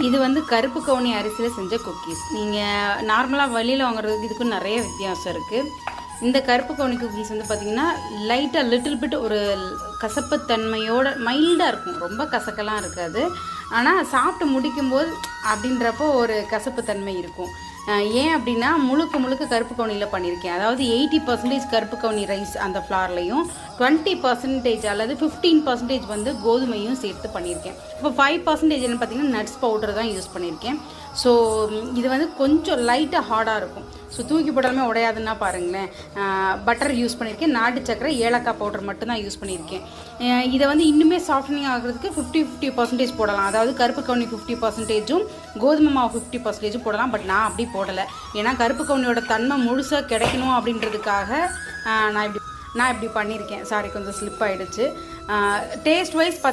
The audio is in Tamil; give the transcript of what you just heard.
இது வந்து கருப்பு கவுனி அரிசியில் செஞ்ச குக்கீஸ். நீங்கள் நார்மலாக வெளியில் வாங்குறதுக்கு இதுக்கும் நிறைய வித்தியாசம் இருக்குது. இந்த கருப்பு கவுனி குக்கீஸ் வந்து பார்த்திங்கன்னா லைட்டாக லிட்டில் பிட் ஒரு கசப்புத்தன்மையோட மைல்டாக இருக்கும், ரொம்ப கசக்கெல்லாம் இருக்காது. ஆனால் சாப்பிட்டு முடிக்கும்போது அப்படின்றப்போ ஒரு கசப்புத்தன்மை இருக்கும். ஏன் அப்படின்னா முழுக்க கருப்பு கவுனியில் பண்ணியிருக்கேன். அதாவது 80% கருப்பு கவுனி ரைஸ் அந்த ஃப்ளார்லையும் 20% அல்லது 15% வந்து கோதுமையும் சேர்த்து பண்ணியிருக்கேன். இப்போ 5% என்ன பார்த்திங்கன்னா நட்ஸ் பவுடர் தான் யூஸ் பண்ணியிருக்கேன். ஸோ இது வந்து கொஞ்சம் லைட்டாக ஹார்டாக இருக்கும். ஸோ தூக்கி போடாலுமே உடையாதுன்னா பாருங்களேன். பட்டர் யூஸ் பண்ணியிருக்கேன், நாட்டு சக்கரை, ஏலக்காய் பவுடர் மட்டும்தான் யூஸ் பண்ணியிருக்கேன். இதை வந்து இன்னுமே சாஃப்டனிங் ஆகிறதுக்கு 50% போடலாம். அதாவது கருப்பு கவுனி 50%, கோதுமை மாவு 50% போடலாம். பட் நான் அப்படி போடலை. ஏன்னா கருப்பு கவுனியோட தன்மை முழுசாக கிடைக்கணும் அப்படின்றதுக்காக நான் இப்படி பண்ணியிருக்கேன். சாரி, கொஞ்சம் ஸ்லிப் ஆகிடுச்சு. டேஸ்ட் வைஸ் பார்த்திங்கன்னா